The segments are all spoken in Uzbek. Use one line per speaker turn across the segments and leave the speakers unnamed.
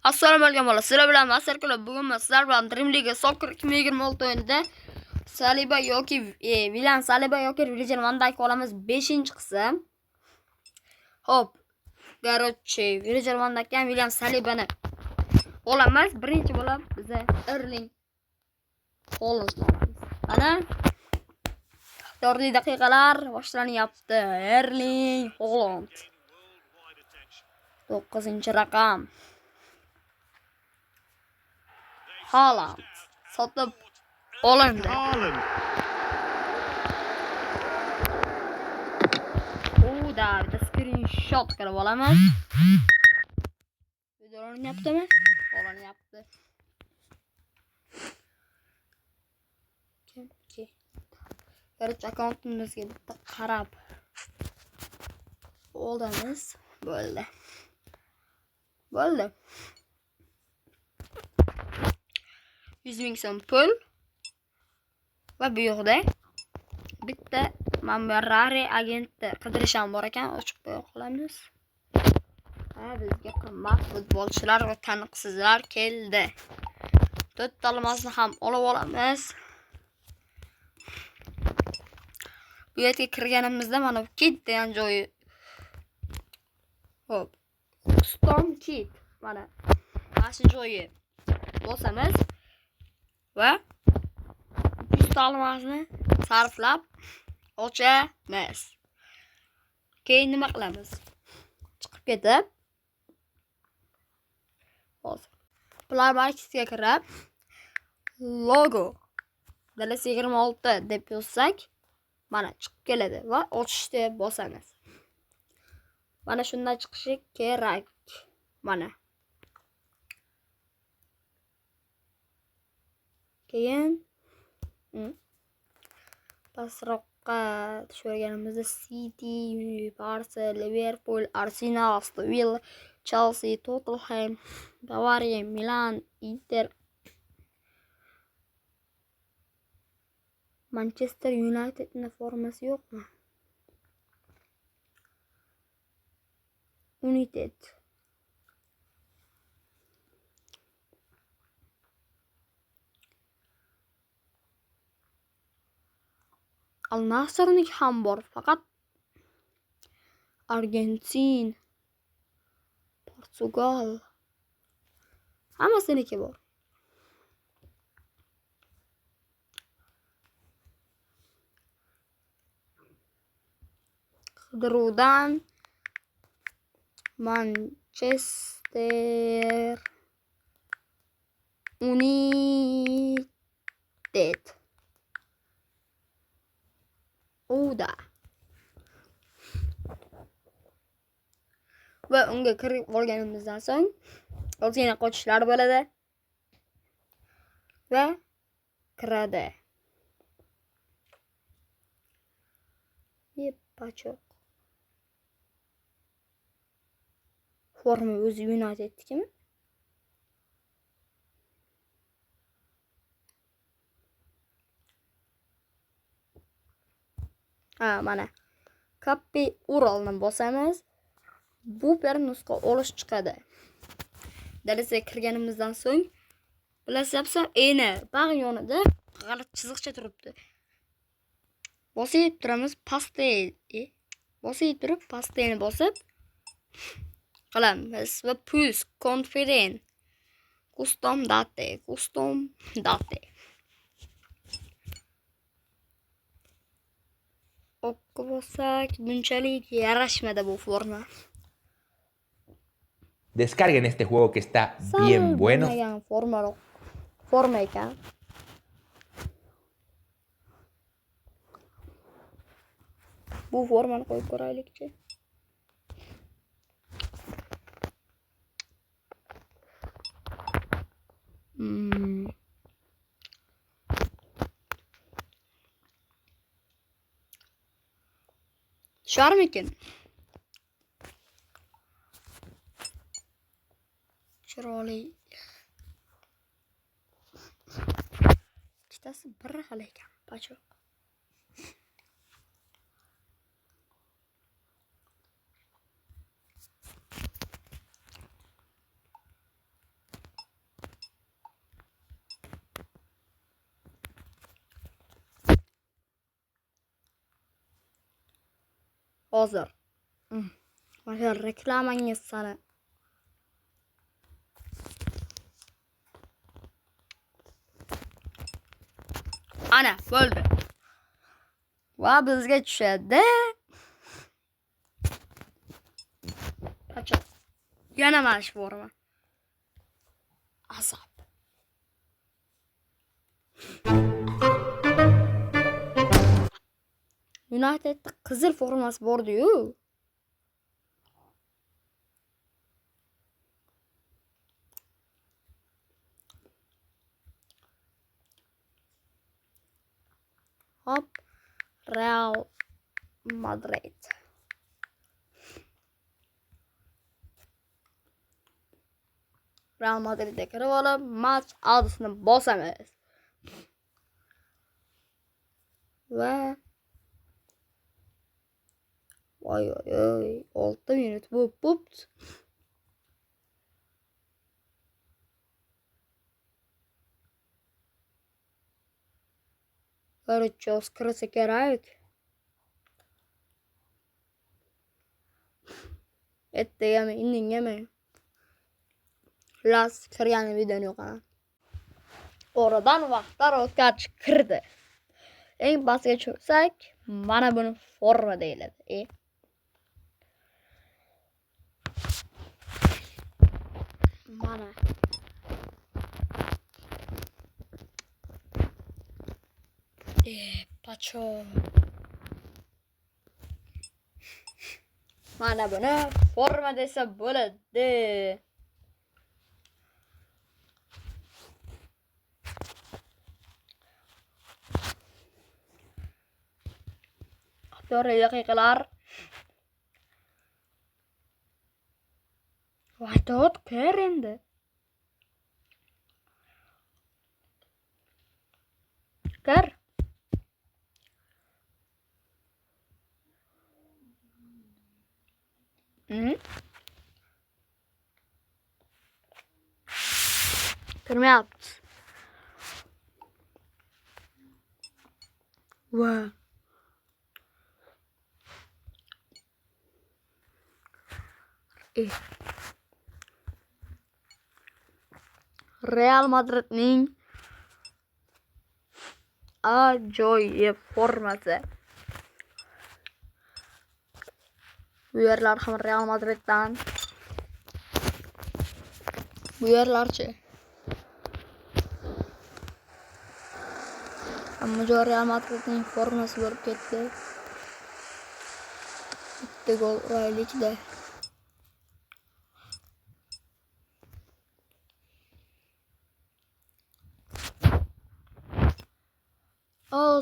Assalomu alaykum bola. Sizlar bilan Masterclass bugun sizlar bilan Dream League Soccer 2026 o'yinida Saliba yoki William Saliba yoki Virgil van Dijk olamiz 5-qism. Hop. Garoche Virgil van Dijk ham William Salibani olamiz. Birinchi bo'lib biza Erling Haaland olamiz. Ana 4 daqiqalar boshlanyapti. Erling Haaland 9-raqam. Haaland sotib olindi. Da screenshot qilib olamiz. Video o'ynayaptimi? O'ynayapti. Kimki? Garchi akkauntimizga bitta qarab olamiz. Bo'ldi. 100,000 so'm pul va bu yerda bitta Mamberari agentni qidirish ham bor ekan, ochib qo'ya qolamiz. Bizga qimmat futbolchilar va taniqsizlar keldi. 4 talmasini ham olib olamiz. Bu yerga kirganimizda mana bu kit degan joyi. Hop. Custom kit. Mana shu joyi bosamiz va 100 talmasini sarflab ochamiz. Keyin nima qilamiz? Chiqib ketib hozir Play Marketga kirib logo Dallas 26 deb yozsak mana chiqib keladi va ochishni bosamiz. Mana shunday chiqishi kerak. Mana. Keyin pasroqqa tushirganimizda City, Barca, Liverpool, Arsenal, Aston Villa, Chelsea, Tottenham, Bavaria, Milan, Inter, Manchester United'ning formasi yo'qmi? United. Al Nassr'niki ham bor, faqat Argentin, Portugal hammasiniki bor. Qidiruvdan Manchester United. Uda. Va unga kirib olganimizdan so'ng ozgina qochishlar bo'ladi va kiradi. Yepachoq. Forma o'zi United'nikimi? Mana. Copy URLni bosamiz. Bu bir nusxa olish chiqadi. Dalasiga kirganimizdan so'ng bilasizmi, eni bag' yonida g'alati chiziqcha turibdi. Bosib turamiz pastel. Bosib turib pastelni bosib qilamiz va plus confident custom date. O'qib olsak, bunchalik yarashmadi bu forma.
Descarguen este juego que está bien bueno.
Forma ekan. Bu formani qo'yib ko'raylikchi. Sharmikin. Chiroyli. Ikkitasi bir xil ekan, pachoq. hozir. Mana reklamangiz sana. Ana bo'ldi. Va bizga tushadi. Qachon? Yana mana shu forma. Azob. United'da qizil formasi bordi-yu. Hop. Real Madrid. Real Madrid'ga kirib olib, match adresini bosamiz. Va voy 6 minut bo'pti. Qarıcağız kırısı gerek. Et de yeme, indin yeme. Las kıryanı videonu yok ana. Oradan vaqtlar o'tkazib kirdi. Eng pastga tushsak, mana buni forma deyiladi. Mana. Paço. Mana buni forma desa bo'ladi. To'g'ri daqiqalar. Vatot kir endi. Kir. Kirmayapti. Va. Real Madridning ajoyib formasi. Bu yerlar ham Real Madriddan. Bu yerlarchi. Ammo Real Madridning formasi bo'lib ketdi. Bitta gol uraylikda.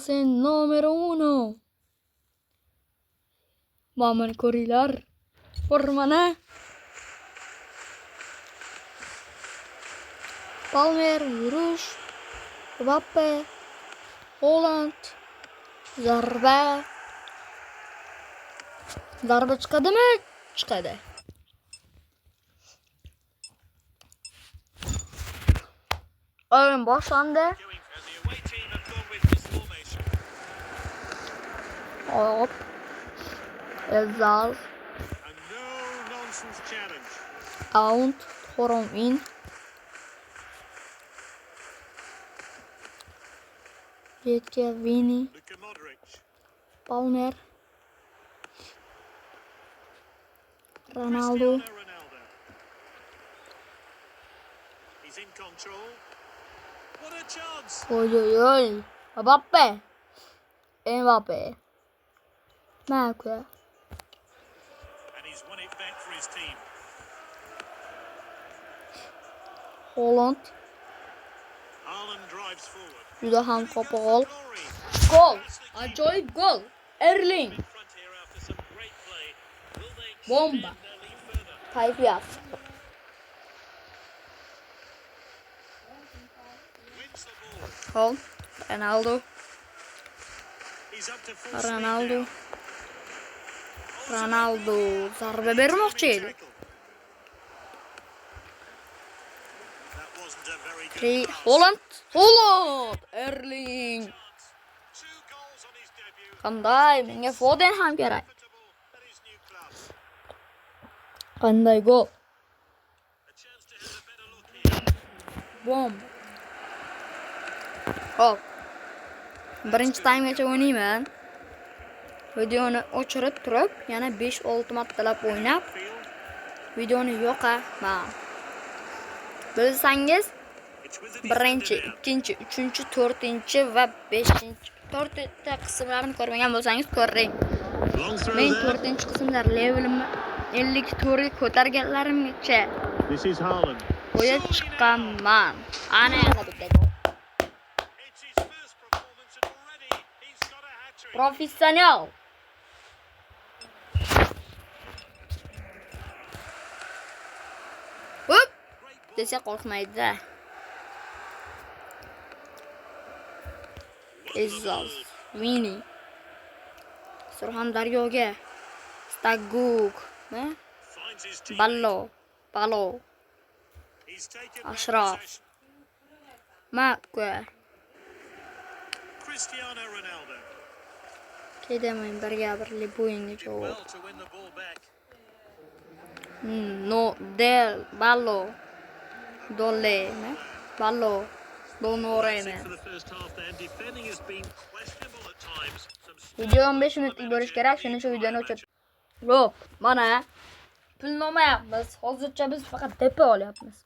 Sen numero 1. Mana ko'ringlar. Formani. Palmer, yurish, Mbappe, Holland, zarba. Zarba chiqadimi? Chiqadi. O'yin boshlandi. Hop. Ezal. Out. Horon in. Jetke Vini. Palmer. Ronaldo. Oy. Mbappe. Mbappe. Marco. Holland. Juda ham ko'p gol. Gol. Ajoyib gol. Erling. Bomba. Kayfiyat. Gol. Ronaldo. Zarba bermoqchi edi. Holland. Erling. Qanday? Menga Foden ham kerak. Qanday gol? Bom. Hop. Birinchi taymgacha o'ynayman. Videoni o'chirib turib, yana 5-6 martalab o'ynab, videoni yo'qaman. Bilsangiz, birinchi, ikkinchi, uchinchi, to'rtinchi va beshinchi, to'rtta qismlarini ko'rmagan bo'lsangiz ko'ring. Men to'rtinchi qismlar levelimni 54 ga ko'targanlarimgacha
This is Haaland.
o'yib chiqqanman. Ana yana bitta gol.
It's his first performance and already he's got a hat-trick.
Professional. Hop! Desa qo'rqmaydi. Izzos, Vini. Surxondaryoga. Stagug,
Finds his team.
Ballo.
He's taken
Ashraf.
possession.
Makka.
Cristiano Ronaldo.
Kedaman birga-birli bo'yinga javob.
Well to win the ball back.
No, del, ballo. Dolle, ballo. Donoreme.
For the first half then, defending has been questionable at times.
Video 15 minutlik bo'lish kerak, shuning uchun videoni o'chirib. Yo'q, mana pulni olmayapmiz. Hozircha biz faqat DP olyapmiz.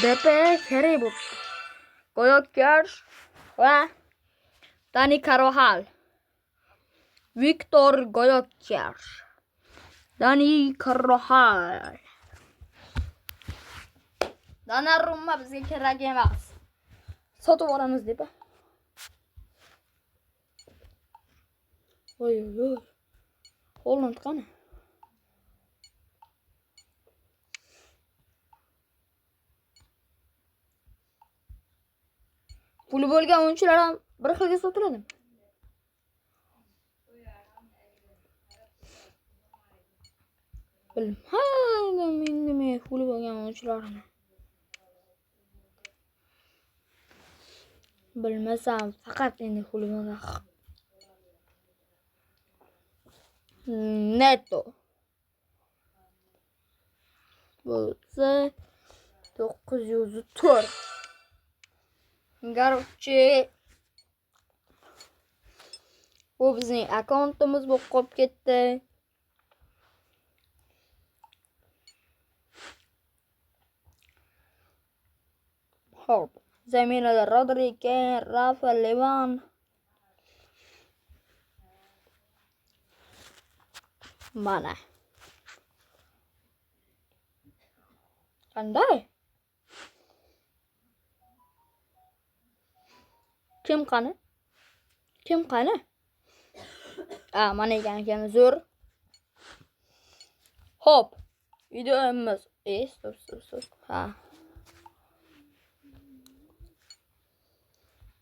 DP kerak bo'ldi. Goyokers va Dani Carvajal. Victor Goyokers. Dani Carvajal. Donnarumma bizga kerak emas. Sotib olamiz deb. Oy. Holland qani? Puli bo'lgan o'yinchilar ham bir xilga sotiladi. Bilmayman, nima puli bo'lgan o'yinchilarni. Bilmasam, faqat endi puli bo'lgan. Neto. Bo'lsa 904. Garchi bu bizning akkauntimiz bo'lib qolib ketdi. Hop. Zaminada Rodrigo, Rafa, Levan. Mana. Qanday? Kim qani? Mana ekan zo'r. Hop. Videomiz. Stop. Ha.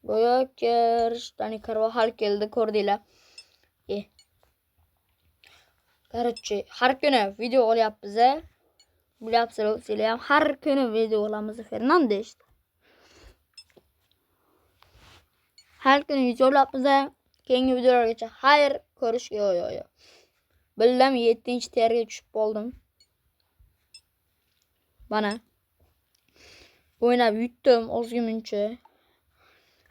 Goyokers, Dani Carvajal keldi, ko'rdinglar. Qarchi, har kuni video olyapmiz. Bilyapsizlar, sizlar ham har kuni video olamiz. Fernandes. Har kuni video olyapmiz. Keyingi videolargacha xayr ko'rishga yo'q. Bildim 7-terga tushib qoldim. Mana. O'ynab yutdim ozgimuncha.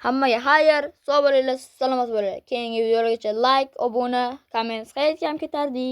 Hammaga xayr, sog' bo'linglar, salomat bo'linglar. Keyingi videolargacha like, obuna, komment qaytib ham ketardi.